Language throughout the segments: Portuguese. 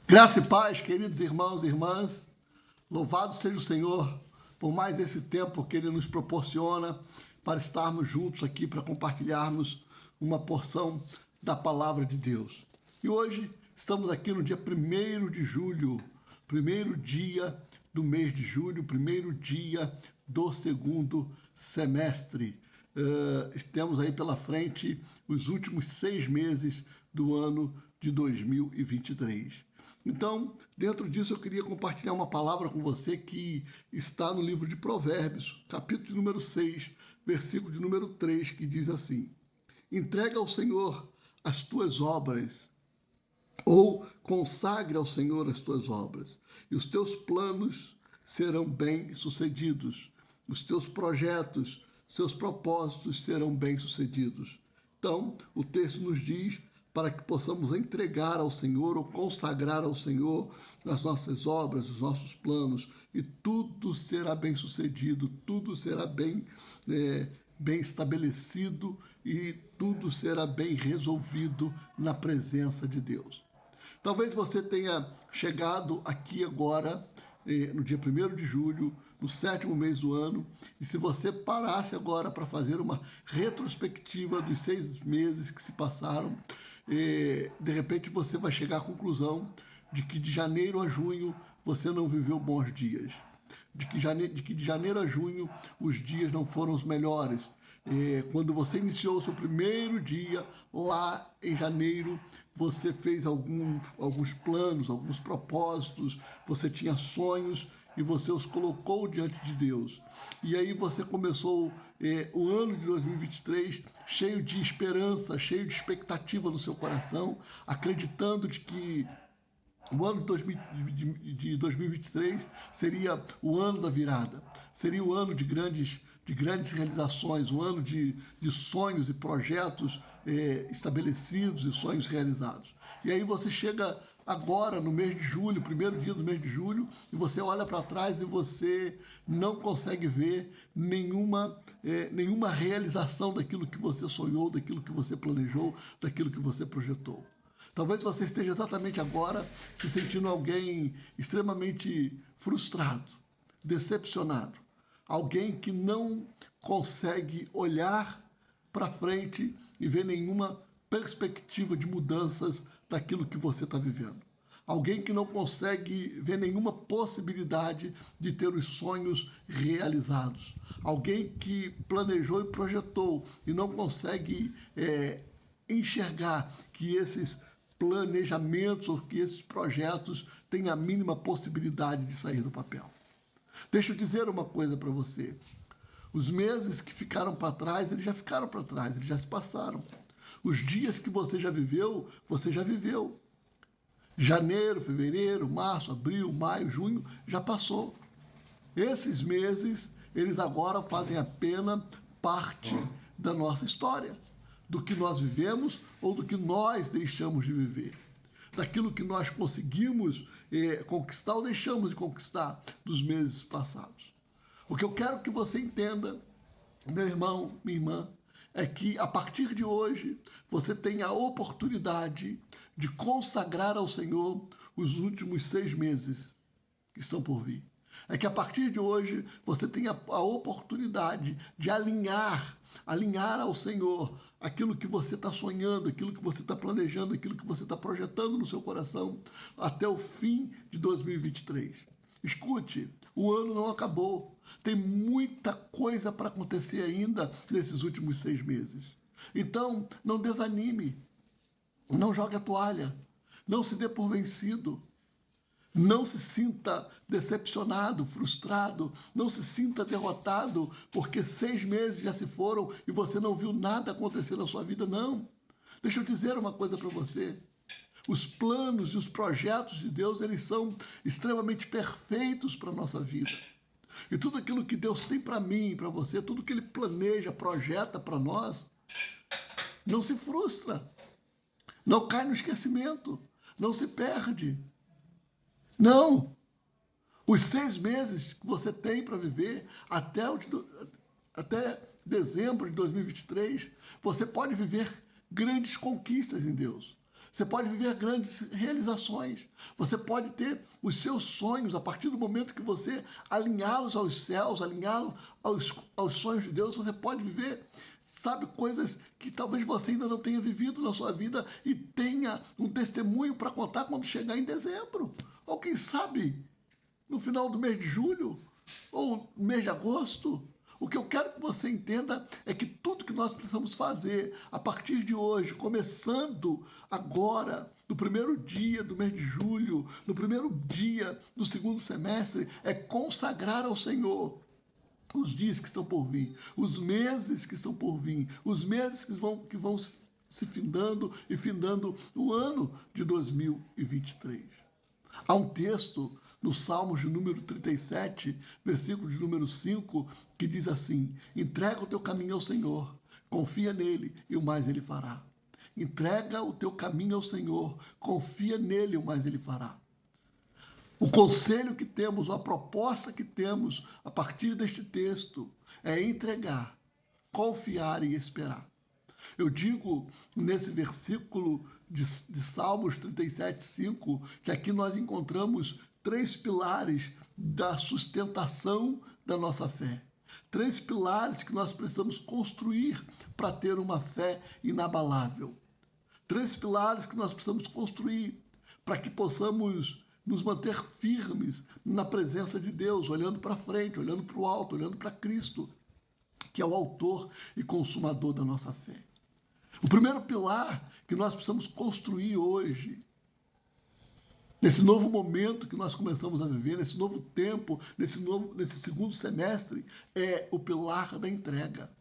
Graça e paz, queridos irmãos e irmãs, louvado seja o Senhor por mais esse tempo que Ele nos proporciona para estarmos juntos aqui, para compartilharmos uma porção da palavra de Deus. E hoje estamos aqui no dia 1º de julho, primeiro dia do mês de julho, primeiro dia do segundo semestre. Temos aí pela frente os últimos 6 meses do ano de 2023. Então, dentro disso, eu queria compartilhar uma palavra com você que está no livro de Provérbios, capítulo de número 6, versículo de número 3, que diz assim: entrega ao Senhor as tuas obras, ou consagre ao Senhor as tuas obras, e os teus planos serão bem-sucedidos, os teus projetos, seus propósitos serão bem-sucedidos. Então, o texto nos diz para que possamos entregar ao Senhor ou consagrar ao Senhor as nossas obras, os nossos planos, e tudo será bem sucedido, tudo será bem estabelecido e tudo será bem resolvido na presença de Deus. Talvez você tenha chegado aqui agora, no dia 1º de julho, no 7º mês do ano, e se você parasse agora para fazer uma retrospectiva dos 6 meses que se passaram, de repente você vai chegar à conclusão de que de janeiro a junho você não viveu bons dias, de que de janeiro a junho os dias não foram os melhores. Quando você iniciou o seu primeiro dia lá em janeiro, você fez alguns planos, alguns propósitos, você tinha sonhos e você os colocou diante de Deus. E aí você começou o ano de 2023 cheio de esperança, cheio de expectativa no seu coração, acreditando de que o ano de 2023 seria o ano da virada, seria o ano de grandes realizações, um ano de sonhos e projetos estabelecidos e sonhos realizados. E aí você chega agora no mês de julho, primeiro dia do mês de julho, e você olha para trás e você não consegue ver nenhuma realização daquilo que você sonhou, daquilo que você planejou, daquilo que você projetou. Talvez você esteja exatamente agora se sentindo alguém extremamente frustrado, decepcionado. Alguém que não consegue olhar para frente e ver nenhuma perspectiva de mudanças daquilo que você está vivendo. Alguém que não consegue ver nenhuma possibilidade de ter os sonhos realizados. Alguém que planejou e projetou e não consegue enxergar que esses planejamentos ou que esses projetos têm a mínima possibilidade de sair do papel. Deixa eu dizer uma coisa para você. Os meses que ficaram para trás, eles já ficaram para trás, eles já se passaram. Os dias que você já viveu, você já viveu. Janeiro, fevereiro, março, abril, maio, junho, já passou. Esses meses, eles agora fazem apenas parte da nossa história, do que nós vivemos ou do que nós deixamos de viver, daquilo que nós conseguimos conquistar ou deixamos de conquistar dos meses passados. O que eu quero que você entenda, meu irmão, minha irmã, é que a partir de hoje você tem a oportunidade de consagrar ao Senhor os últimos 6 meses que estão por vir. É que a partir de hoje você tem a oportunidade de alinhar ao Senhor aquilo que você está sonhando, aquilo que você está planejando, aquilo que você está projetando no seu coração até o fim de 2023. Escute, o ano não acabou. Tem muita coisa para acontecer ainda nesses últimos 6 meses. Então, não desanime, não jogue a toalha, não se dê por vencido. Não se sinta decepcionado, frustrado, não se sinta derrotado, porque 6 meses já se foram e você não viu nada acontecer na sua vida, não. Deixa eu dizer uma coisa para você. Os planos e os projetos de Deus, eles são extremamente perfeitos para a nossa vida. E tudo aquilo que Deus tem para mim e para você, tudo que Ele planeja, projeta para nós, não se frustra, não cai no esquecimento, não se perde. Não! Os 6 meses que você tem para viver até dezembro de 2023, você pode viver grandes conquistas em Deus. Você pode viver grandes realizações. Você pode ter os seus sonhos a partir do momento que você alinhá-los aos céus, alinhá-los aos sonhos de Deus. Você pode viver, sabe, coisas que talvez você ainda não tenha vivido na sua vida e tenha um testemunho para contar quando chegar em dezembro. Ou quem sabe, no final do mês de julho, ou no mês de agosto. O que eu quero que você entenda é que tudo que nós precisamos fazer a partir de hoje, começando agora, no primeiro dia do mês de julho, no primeiro dia do segundo semestre, é consagrar ao Senhor os dias que estão por vir, os meses que estão por vir, os meses que vão se findando e findando o ano de 2023. Há um texto no Salmos de número 37, versículo de número 5, que diz assim: entrega o teu caminho ao Senhor, confia nele e o mais ele fará. Entrega o teu caminho ao Senhor, confia nele e o mais ele fará. O conselho que temos, a proposta que temos a partir deste texto é entregar, confiar e esperar. Eu digo nesse versículo de Salmos 37, 5, que aqui nós encontramos 3 pilares da sustentação da nossa fé. 3 pilares que nós precisamos construir para ter uma fé inabalável. 3 pilares que nós precisamos construir para que possamos nos manter firmes na presença de Deus, olhando para frente, olhando para o alto, olhando para Cristo, que é o autor e consumador da nossa fé. O primeiro pilar que nós precisamos construir hoje, nesse novo momento que nós começamos a viver, nesse novo tempo, nesse segundo semestre, é o pilar da entrega.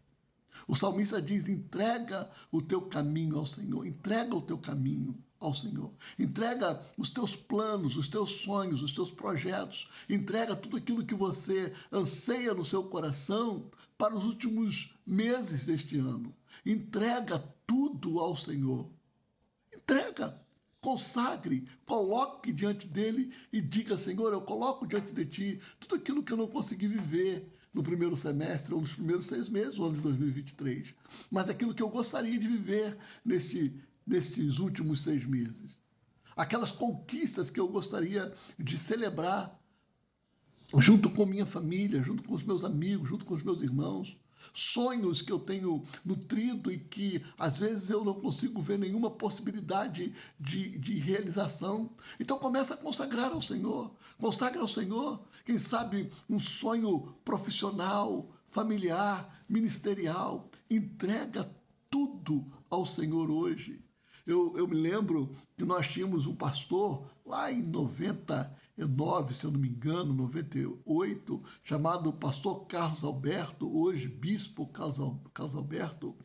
O salmista diz: entrega o teu caminho ao Senhor, entrega o teu caminho ao Senhor, entrega os teus planos, os teus sonhos, os teus projetos, entrega tudo aquilo que você anseia no seu coração para os últimos meses deste ano. Entrega tudo ao Senhor. Entrega. Consagre, coloque diante dele e diga: Senhor, eu coloco diante de ti tudo aquilo que eu não consegui viver no primeiro semestre ou nos primeiros 6 meses do ano de 2023, mas aquilo que eu gostaria de viver nestes últimos 6 meses. Aquelas conquistas que eu gostaria de celebrar junto com minha família, junto com os meus amigos, junto com os meus irmãos. Sonhos que eu tenho nutrido e que às vezes eu não consigo ver nenhuma possibilidade de realização. Então começa a consagrar ao Senhor. Consagra ao Senhor, quem sabe, um sonho profissional, familiar, ministerial. Entrega tudo ao Senhor hoje. Eu me lembro que nós tínhamos um pastor lá em 99, se eu não me engano, 98, chamado pastor Carlos Alberto, hoje bispo Carlos Alberto.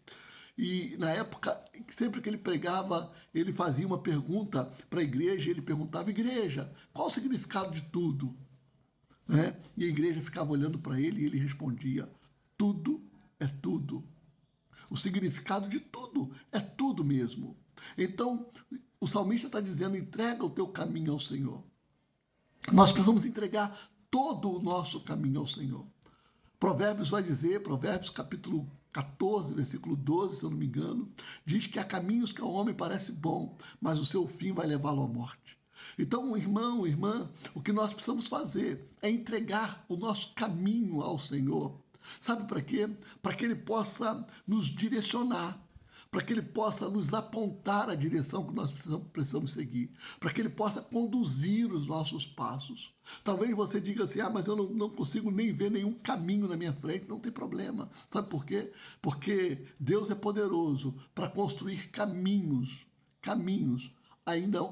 E na época, sempre que ele pregava, ele fazia uma pergunta para a igreja, ele perguntava: igreja, qual o significado de tudo? Né? E a igreja ficava olhando para ele e ele respondia: tudo é tudo. O significado de tudo é tudo mesmo. Então, o salmista está dizendo: entrega o teu caminho ao Senhor. Nós precisamos entregar todo o nosso caminho ao Senhor. Provérbios vai dizer, Provérbios capítulo 14, versículo 12, se eu não me engano, diz que há caminhos que ao homem parece bom, mas o seu fim vai levá-lo à morte. Então, irmão, irmã, o que nós precisamos fazer é entregar o nosso caminho ao Senhor. Sabe para quê? Para que Ele possa nos direcionar, para que Ele possa nos apontar a direção que nós precisamos seguir, para que Ele possa conduzir os nossos passos. Talvez você diga assim: mas eu não consigo nem ver nenhum caminho na minha frente. Não tem problema. Sabe por quê? Porque Deus é poderoso para construir caminhos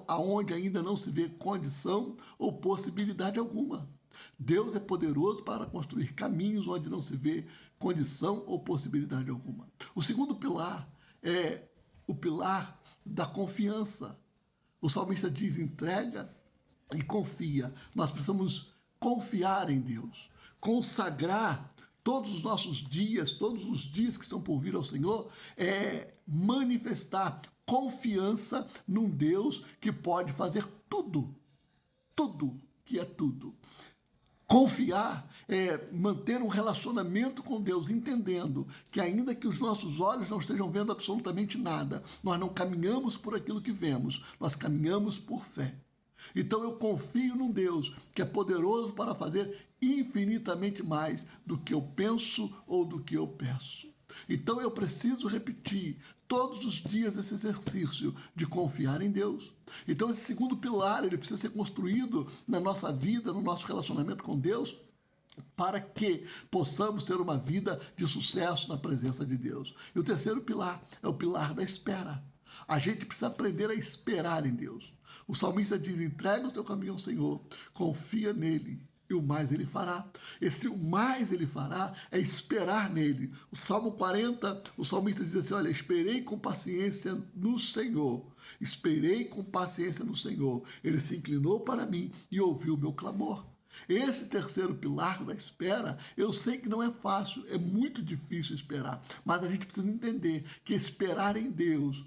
aonde ainda não se vê condição ou possibilidade alguma. Deus é poderoso para construir caminhos onde não se vê condição ou possibilidade alguma. O segundo pilar é o pilar da confiança. O salmista diz: entrega e confia. Nós precisamos confiar em Deus, consagrar todos os nossos dias, todos os dias que estão por vir ao Senhor, é manifestar confiança num Deus que pode fazer tudo, tudo que é tudo. Confiar é manter um relacionamento com Deus, entendendo que ainda que os nossos olhos não estejam vendo absolutamente nada, nós não caminhamos por aquilo que vemos, nós caminhamos por fé. Então eu confio num Deus que é poderoso para fazer infinitamente mais do que eu penso ou do que eu peço. Então eu preciso repetir todos os dias esse exercício de confiar em Deus. Então esse segundo pilar, ele precisa ser construído na nossa vida, no nosso relacionamento com Deus, para que possamos ter uma vida de sucesso na presença de Deus. E o terceiro pilar é o pilar da espera. A gente precisa aprender a esperar em Deus. O salmista diz: entrega o teu caminho ao Senhor, confia nele e o mais ele fará. Esse o mais ele fará é esperar nele. O Salmo 40, o salmista diz assim: olha, esperei com paciência no Senhor. Esperei com paciência no Senhor. Ele se inclinou para mim e ouviu o meu clamor. Esse terceiro pilar da espera, eu sei que não é fácil, é muito difícil esperar, mas a gente precisa entender que esperar em Deus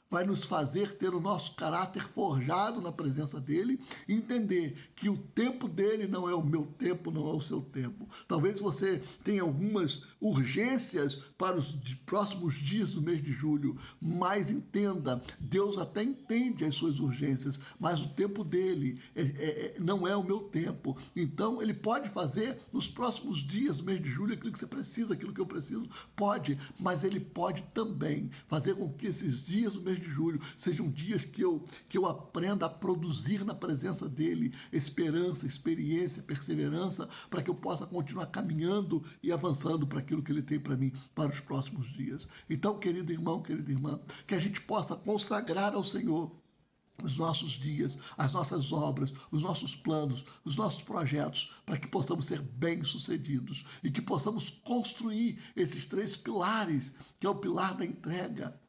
vai nos fazer ter o nosso caráter forjado na presença dele, entender que o tempo dele não é o meu tempo, não é o seu tempo. Talvez você tenha algumas urgências para os próximos dias do mês de julho, mas entenda, Deus até entende as suas urgências, mas o tempo dele não é o meu tempo. Então, ele pode fazer nos próximos dias do mês de julho aquilo que você precisa, aquilo que eu preciso, pode, mas ele pode também fazer com que esses dias do mês de julho sejam dias que eu aprenda a produzir na presença dele esperança, experiência, perseverança, para que eu possa continuar caminhando e avançando para aquilo que ele tem para mim para os próximos dias. Então, querido irmão, querida irmã, que a gente possa consagrar ao Senhor os nossos dias, as nossas obras, os nossos planos, os nossos projetos, para que possamos ser bem-sucedidos e que possamos construir esses três pilares, que é o pilar da entrega,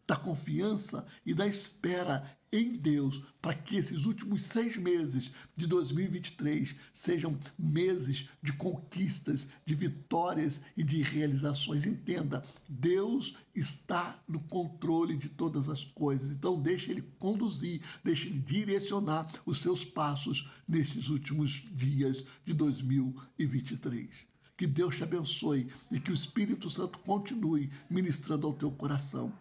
da confiança e da espera em Deus, para que esses últimos 6 meses de 2023 sejam meses de conquistas, de vitórias e de realizações. Entenda, Deus está no controle de todas as coisas, então deixe Ele conduzir, deixe Ele direcionar os seus passos nesses últimos dias de 2023. Que Deus te abençoe e que o Espírito Santo continue ministrando ao teu coração.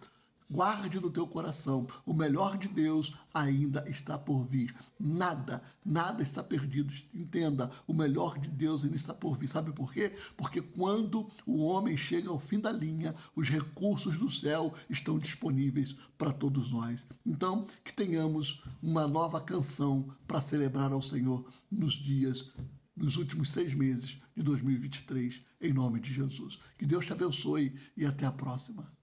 Guarde no teu coração, o melhor de Deus ainda está por vir. Nada está perdido. Entenda, o melhor de Deus ainda está por vir. Sabe por quê? Porque quando o homem chega ao fim da linha, os recursos do céu estão disponíveis para todos nós. Então, que tenhamos uma nova canção para celebrar ao Senhor nos últimos 6 meses de 2023, em nome de Jesus. Que Deus te abençoe e até a próxima.